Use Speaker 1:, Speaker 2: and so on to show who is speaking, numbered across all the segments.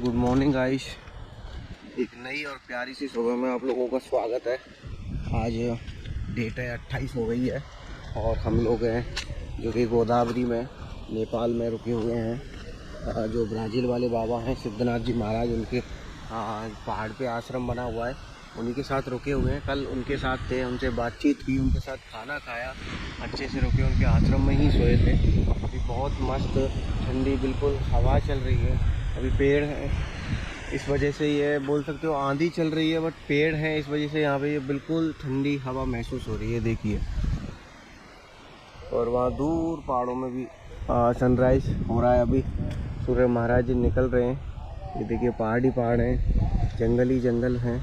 Speaker 1: Good morning guys. एक नई और प्यारी सी सुबह में आप लोगों का स्वागत है। आज डेट है 28 हो गई है और हम लोग हैं जो कि गोदावरी में नेपाल में रुके हुए हैं। जो ब्राज़ील वाले बाबा हैं सिद्धनाथ जी महाराज, उनके पहाड़ पे आश्रम बना हुआ है, उन्हीं के साथ रुके हुए हैं। कल उनके साथ थे, उनसे बातचीत की, उनके साथ खाना खाया, अच्छे से रुके, उनके आश्रम में ही सोए थे। अभी बहुत मस्त ठंडी बिल्कुल हवा चल रही है। अभी पेड़ है, इस वजह से ये बोल सकते हो आंधी चल रही है, बट पेड़ है इस वजह से यहाँ पे ये बिल्कुल ठंडी हवा महसूस हो रही है। देखिए, और वहाँ दूर पहाड़ों में भी सनराइज़ हो रहा है। अभी सूर्य महाराज जी निकल रहे हैं। ये देखिए, पहाड़ ही पहाड़ हैं, जंगल ही जंगल हैं।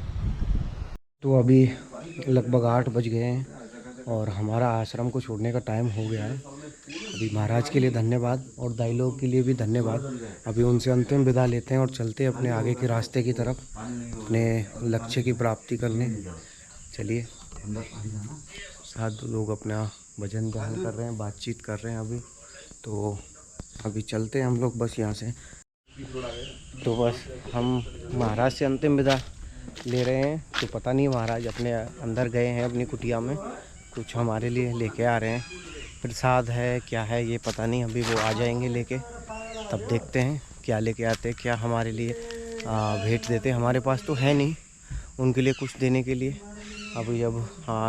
Speaker 1: तो अभी लगभग 8 बज गए हैं और हमारा आश्रम को छोड़ने का टाइम हो गया है। अभी महाराज के लिए धन्यवाद और दाई लोग के लिए भी धन्यवाद। अभी उनसे अंतिम विदा लेते हैं और चलते हैं अपने आगे के रास्ते की तरफ, अपने लक्ष्य की प्राप्ति करने। चलिए, साथ लोग अपना भजन ध्यान कर रहे हैं, बातचीत कर रहे हैं। अभी चलते हैं हम लोग बस यहाँ से। तो बस हम महाराज से अंतिम विदा ले रहे हैं। तो पता नहीं महाराज अपने अंदर गए हैं अपनी कुटिया में, कुछ हमारे लिए लेके आ रहे हैं। प्रसाद है क्या है ये पता नहीं, अभी वो आ जाएंगे लेके, तब देखते हैं क्या लेके आते, क्या हमारे लिए भेंट देते। हमारे पास तो है नहीं उनके लिए कुछ देने के लिए। अभी जब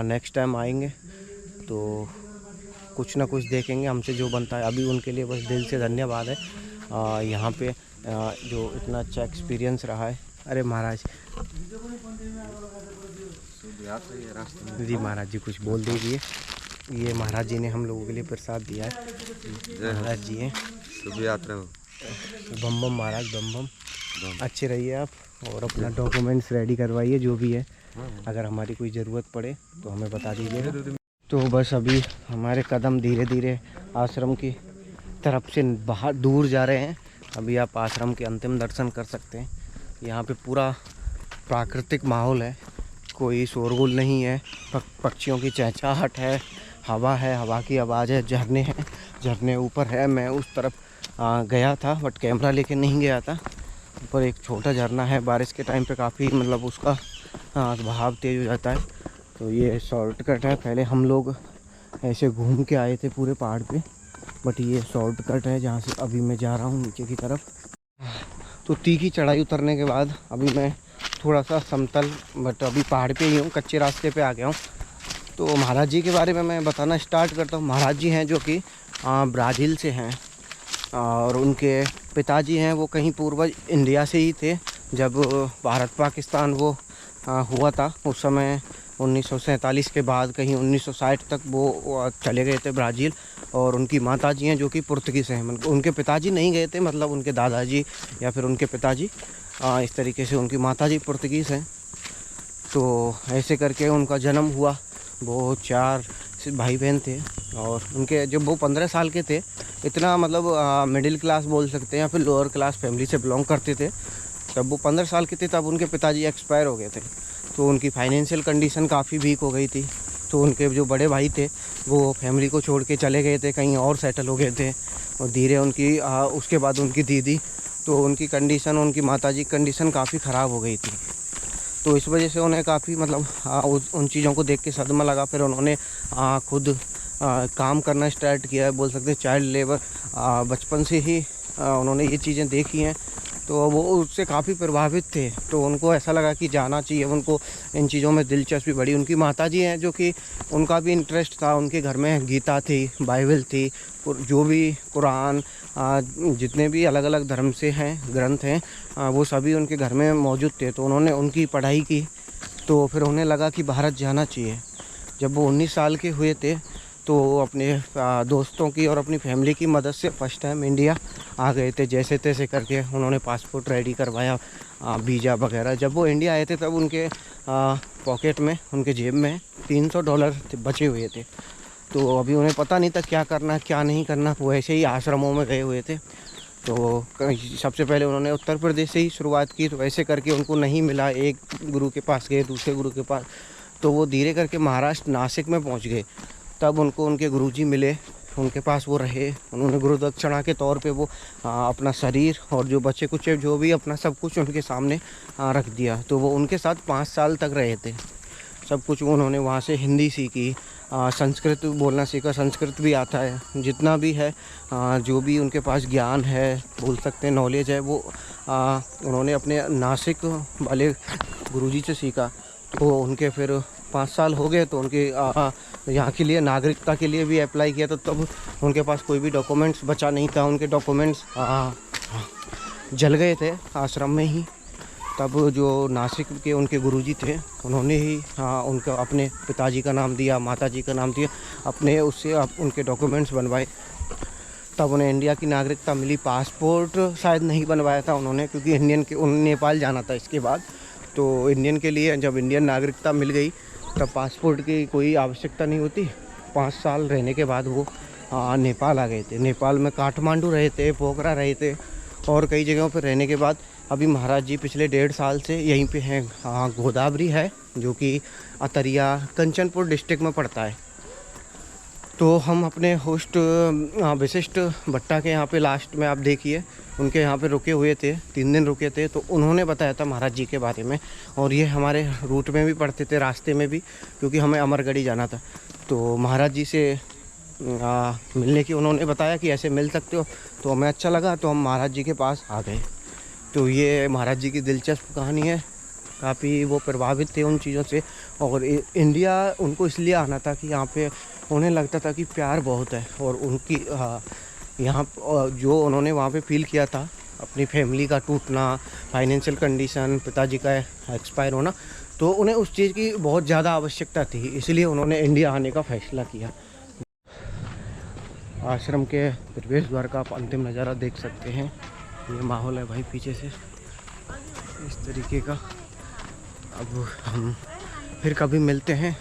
Speaker 1: नेक्स्ट टाइम आएंगे तो कुछ ना कुछ देखेंगे, हमसे जो बनता है। अभी उनके लिए बस दिल से धन्यवाद है। यहाँ पे जो इतना अच्छा एक्सपीरियंस रहा है। अरे महाराज जी, महाराज जी कुछ बोल दीजिए। ये महाराज जी ने हम लोगों के लिए प्रसाद दिया है। महाराज जी हैं,
Speaker 2: शुभ यात्रा हो।
Speaker 1: बम बम महाराज, बम बम। अच्छे रहिए आप और अपना डॉक्यूमेंट्स रेडी करवाइए, जो भी है। अगर हमारी कोई ज़रूरत पड़े तो हमें बता दीजिएगा। तो बस अभी हमारे कदम धीरे धीरे आश्रम की तरफ से बाहर दूर जा रहे हैं। अभी आप आश्रम के अंतिम दर्शन कर सकते हैं। यहाँ पे पूरा प्राकृतिक माहौल है, कोई शोरगुल नहीं है, पक्षियों की चहचहाहट है, हवा की आवाज़ है, झरने हैं, झरने ऊपर है। मैं उस तरफ गया था बट कैमरा लेके नहीं गया था। ऊपर एक छोटा झरना है, बारिश के टाइम पे काफ़ी मतलब उसका बहाव तेज़ हो जाता है। तो ये शॉर्टकट है। पहले हम लोग ऐसे घूम के आए थे पूरे पहाड़ पे, बट ये शॉर्टकट है जहाँ से अभी मैं जा रहा हूँ नीचे की तरफ। तो तीखी चढ़ाई उतरने के बाद अभी मैं थोड़ा सा समतल बट अभी पहाड़ पे ही हूँ, कच्चे रास्ते पे आ गया हूँ। तो महाराज जी के बारे में मैं बताना स्टार्ट करता हूँ। महाराज जी हैं जो कि ब्राज़ील से हैं और उनके पिताजी हैं वो कहीं पूर्वज इंडिया से ही थे। जब भारत पाकिस्तान वो हुआ था उस समय 1947 के बाद कहीं 1960 तक वो चले गए थे ब्राज़ील। और उनकी माताजी हैं जो कि पुर्तगीज़ हैं। उनके पिताजी नहीं गए थे, मतलब उनके दादाजी या फिर उनके पिताजी, इस तरीके से उनकी माताजी पुर्तगीज़ हैं। तो ऐसे करके उनका जन्म हुआ। वो 4 भाई बहन थे और उनके जब वो 15 साल के थे, इतना मतलब मिडिल क्लास बोल सकते हैं या फिर लोअर क्लास फैमिली से बिलोंग करते थे। तब वो 15 साल के थे तब उनके पिताजी एक्सपायर हो गए थे। तो उनकी फाइनेंशियल कंडीशन काफ़ी वीक हो गई थी। तो उनके जो बड़े भाई थे वो फैमिली को छोड़ के चले गए थे, कहीं और सेटल हो गए थे। और धीरे उनकी उसके बाद उनकी दीदी, तो उनकी कंडीशन, उनकी माताजी की कंडीशन काफ़ी ख़राब हो गई थी। तो इस वजह से उन्हें काफ़ी मतलब उन चीज़ों को देख के सदमा लगा। फिर उन्होंने खुद काम करना स्टार्ट किया है, बोल सकते हैं चाइल्ड लेबर। बचपन से ही उन्होंने ये चीज़ें देखी हैं, तो वो उससे काफ़ी प्रभावित थे। तो उनको ऐसा लगा कि जाना चाहिए, उनको इन चीज़ों में दिलचस्पी बढ़ी। उनकी माताजी हैं जो कि उनका भी इंटरेस्ट था, उनके घर में गीता थी, बाइबल थी, जो भी कुरान, जितने भी अलग अलग धर्म से हैं ग्रंथ हैं, वो सभी उनके घर में मौजूद थे। तो उन्होंने उनकी पढ़ाई की। तो फिर उन्हें लगा कि भारत जाना चाहिए। जब वो 19 साल के हुए थे तो अपने दोस्तों की और अपनी फैमिली की मदद से फर्स्ट टाइम इंडिया आ गए थे। जैसे तैसे करके उन्होंने पासपोर्ट रेडी करवाया, वीज़ा वगैरह। जब वो इंडिया आए थे तब उनके पॉकेट में, उनके जेब में $300 बचे हुए थे। तो अभी उन्हें पता नहीं था क्या करना क्या नहीं करना। वो ऐसे ही आश्रमों में गए हुए थे। तो सबसे पहले उन्होंने उत्तर प्रदेश से ही शुरुआत की। तो ऐसे करके उनको नहीं मिला, एक गुरु के पास गए, दूसरे गुरु के पास, तो वो धीरे करके महाराष्ट्र नासिक में पहुंच गए। तब उनको उनके गुरुजी मिले उनके पास वो रहे। उन्होंने गुरु दक्षिणा के तौर पे वो अपना शरीर और जो बच्चे कुछ जो भी अपना सब कुछ उनके सामने रख दिया। तो वो उनके साथ 5 साल तक रहे थे। सब कुछ उन्होंने वहाँ से हिंदी सीखी, संस्कृत बोलना सीखा, संस्कृत भी आता है, जितना भी है जो भी उनके पास ज्ञान है बोल सकते हैं, नॉलेज है, वो उन्होंने अपने नासिक वाले गुरुजी से सीखा। तो उनके फिर 5 साल हो गए तो उनके यहाँ के लिए नागरिकता के लिए भी अप्लाई किया। तो तब उनके पास कोई भी डॉक्यूमेंट्स बचा नहीं था, उनके डॉक्यूमेंट्स जल गए थे आश्रम में ही। तब जो नासिक के उनके गुरुजी थे उन्होंने ही उनका अपने पिताजी का नाम दिया, माताजी का नाम दिया, अपने उससे उनके डॉक्यूमेंट्स बनवाए। तब उन्हें इंडिया की नागरिकता मिली। पासपोर्ट शायद नहीं बनवाया था उन्होंने, क्योंकि इंडियन के उन्हें नेपाल जाना था इसके बाद। तो इंडियन के लिए जब इंडियन नागरिकता मिल गई तब पासपोर्ट की कोई आवश्यकता नहीं होती। 5 साल रहने के बाद वो नेपाल आ गए थे। नेपाल में काठमांडू रहे थे, पोखरा रहे थे और कई जगहों पर रहने के बाद अभी महाराज जी पिछले 1.5 साल से यहीं पे हैं। गोदावरी है जो कि अतरिया कंचनपुर डिस्ट्रिक्ट में पड़ता है। तो हम अपने होस्ट विशिष्ट भट्टा के यहाँ पे लास्ट में आप देखिए, उनके यहाँ पे रुके हुए थे, 3 दिन रुके थे। तो उन्होंने बताया था महाराज जी के बारे में, और ये हमारे रूट में भी पढ़ते थे, रास्ते में भी, क्योंकि हमें अमरगढ़ी जाना था। तो महाराज जी से मिलने की उन्होंने बताया कि ऐसे मिल सकते हो। तो हमें अच्छा लगा, तो हम महाराज जी के पास आ गए। तो ये महाराज जी की दिलचस्प कहानी है। काफ़ी वो प्रभावित थे उन चीज़ों से, और इंडिया उनको इसलिए आना था कि यहाँ पे उन्हें लगता था कि प्यार बहुत है। और उनकी यहाँ जो उन्होंने वहाँ पे फील किया था, अपनी फैमिली का टूटना, फाइनेंशियल कंडीशन, पिताजी का एक्सपायर होना, तो उन्हें उस चीज़ की बहुत ज़्यादा आवश्यकता थी, इसलिए उन्होंने इंडिया आने का फैसला किया। आश्रम के प्रवेश द्वार का आप अंतिम नज़ारा देख सकते हैं। ये माहौल है भाई पीछे से इस तरीके का। अब हम फिर कभी मिलते हैं,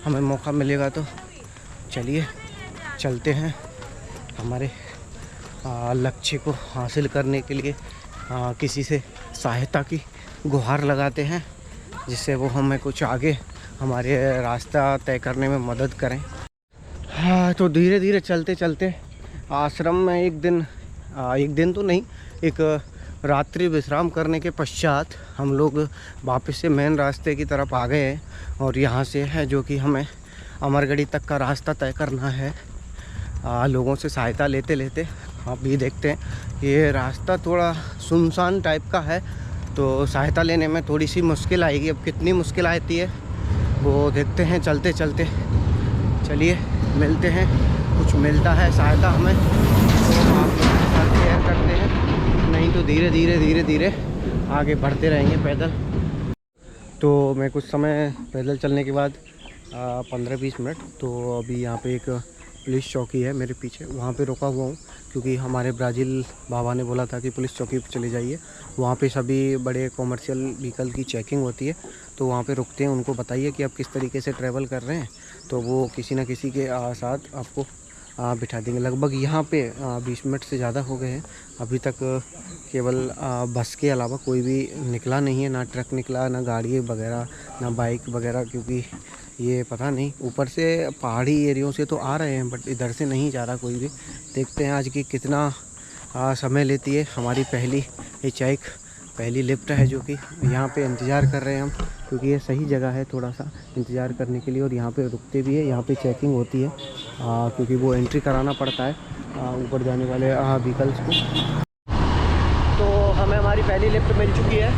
Speaker 1: हमें मौका मिलेगा तो चलिए चलते हैं हमारे लक्ष्य को हासिल करने के लिए। किसी से सहायता की गुहार लगाते हैं, जिससे वो हमें कुछ आगे हमारे रास्ता तय करने में मदद करें। तो धीरे धीरे चलते चलते आश्रम में एक दिन तो नहीं, एक रात्रि विश्राम करने के पश्चात हम लोग वापस से मेन रास्ते की तरफ आ गए हैं। और यहाँ से है जो कि हमें अमरगढ़ी तक का रास्ता तय करना है। लोगों से सहायता लेते लेते आप भी देखते हैं ये रास्ता थोड़ा सुनसान टाइप का है, तो सहायता लेने में थोड़ी सी मुश्किल आएगी। अब कितनी मुश्किल आती है वो देखते हैं चलते चलते। चलिए मिलते हैं, कुछ मिलता है सहायता हमें तो आप शेयर करते हैं, नहीं तो धीरे धीरे आगे बढ़ते रहेंगे पैदल। तो मैं कुछ समय पैदल चलने के बाद 15-20 मिनट, तो अभी यहाँ पे एक पुलिस चौकी है मेरे पीछे, वहाँ पे रुका हुआ हूँ, क्योंकि हमारे ब्राज़ील बाबा ने बोला था कि पुलिस चौकी पे चले जाइए, वहाँ पे सभी बड़े कॉमर्शियल व्हीकल की चेकिंग होती है। तो वहाँ पे रुकते हैं, उनको बताइए कि आप किस तरीके से ट्रैवल कर रहे हैं, तो वो किसी न किसी के साथ आपको बिठा देंगे। लगभग यहाँ पे 20 मिनट से ज़्यादा हो गए हैं, अभी तक केवल बस के अलावा कोई भी निकला नहीं है, ना ट्रक निकला, ना गाड़ी वगैरह, ना बाइक वगैरह, क्योंकि ये पता नहीं ऊपर से पहाड़ी एरियो से तो आ रहे हैं बट इधर से नहीं जा रहा कोई भी। देखते हैं आज की कितना समय लेती है हमारी पहली हिचहाइक, पहली लिफ्ट है जो कि यहाँ पे इंतज़ार कर रहे हैं हम, क्योंकि ये सही जगह है थोड़ा सा इंतज़ार करने के लिए। और यहाँ पे रुकते भी है, यहाँ पे चेकिंग होती है क्योंकि वो एंट्री कराना पड़ता है ऊपर जाने वाले व्हीकल्स को। तो हमें हमारी पहली लिफ्ट मिल चुकी है,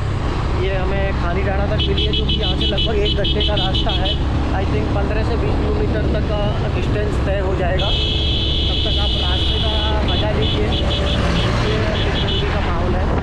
Speaker 1: ये हमें खानी डाना तक मिली है, जो कि यहाँ से लगभग 1 घंटे का रास्ता है। आई थिंक 15 से 20 किलोमीटर तक का डिस्टेंस तय हो जाएगा। तब तक आप रास्ते का मज़ा लीजिए, ये का माहौल है।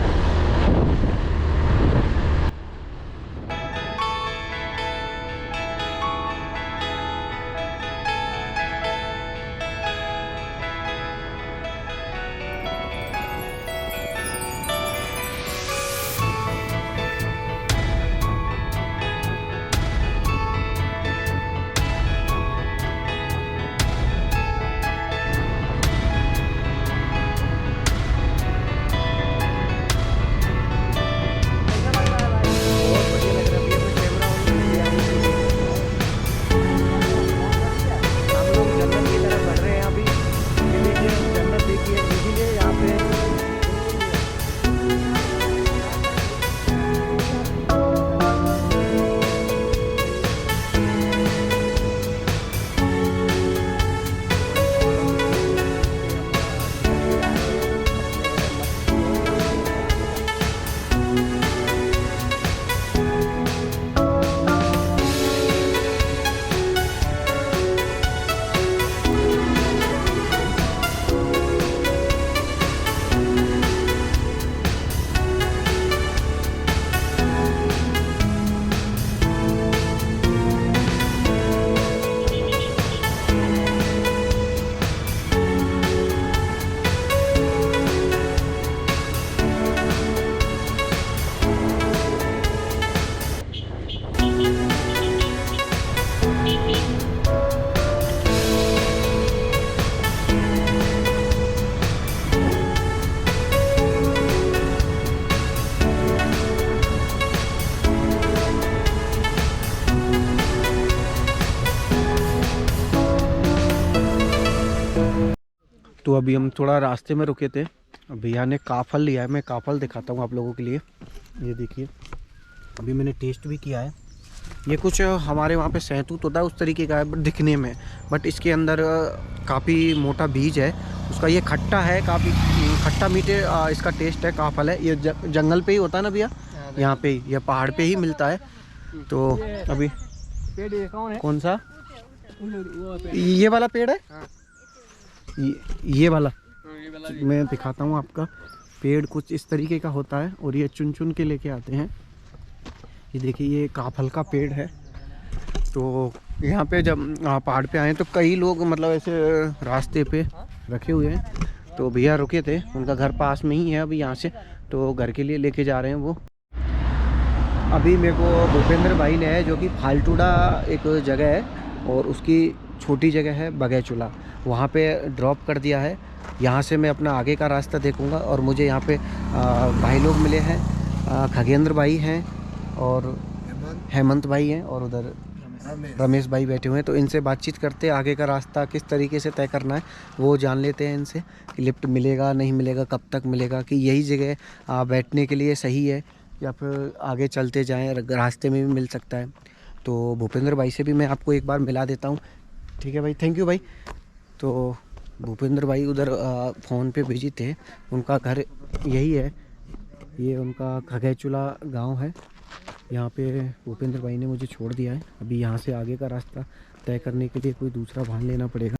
Speaker 1: तो अभी हम थोड़ा रास्ते में रुके थे, भैया ने काफल लिया है, मैं काफल दिखाता हूँ आप लोगों के लिए। ये देखिए, अभी मैंने टेस्ट भी किया है। ये कुछ हमारे वहाँ पे सहतूत होता है उस तरीके का है दिखने में, बट इसके अंदर काफ़ी मोटा बीज है उसका। ये खट्टा है, काफ़ी खट्टा मीठे इसका टेस्ट है। काफल है, ये जंगल पे ही होता है ना भैया, यहाँ पे ही, ये पहाड़ पे ही मिलता है। तो अभी कौन सा, ये वाला पेड़ है, ये वाला मैं दिखाता हूँ आपका। पेड़ कुछ इस तरीके का होता है और ये चुन चुन के लेके आते हैं। ये देखिए, ये काफल का पेड़ है। तो यहाँ पे जब पहाड़ पे आए तो कई लोग मतलब ऐसे रास्ते पे रखे हुए हैं। तो भैया रुके थे, उनका घर पास में ही है अभी यहाँ से, तो घर के लिए लेके जा रहे हैं वो। अभी मेरे को भूपेंद्र भाई ने है, जो कि फालटूडा एक जगह है और उसकी छोटी जगह है बगैचुला, वहाँ पे ड्रॉप कर दिया है। यहाँ से मैं अपना आगे का रास्ता देखूँगा। और मुझे यहाँ पे भाई लोग मिले हैं, खगेंद्र भाई हैं और हेमंत भाई हैं और उधर रमेश भाई बैठे हुए हैं। तो इनसे बातचीत करते हैं, आगे का रास्ता किस तरीके से तय करना है वो जान लेते हैं इनसे, कि लिफ्ट मिलेगा नहीं मिलेगा, कब तक मिलेगा, कि यही जगह बैठने के लिए सही है या फिर आगे चलते जाएं, रास्ते में भी मिल सकता है। तो भूपेंद्र भाई से भी मैं आपको एक बार मिला देता हूँ। ठीक है भाई, थैंक यू भाई। तो भूपेंद्र भाई उधर फ़ोन पे बिजी थे, उनका घर यही है, ये उनका खगैचुला गांव है। यहाँ पे भूपेंद्र भाई ने मुझे छोड़ दिया है। अभी यहाँ से आगे का रास्ता तय करने के लिए कोई दूसरा वाहन लेना पड़ेगा।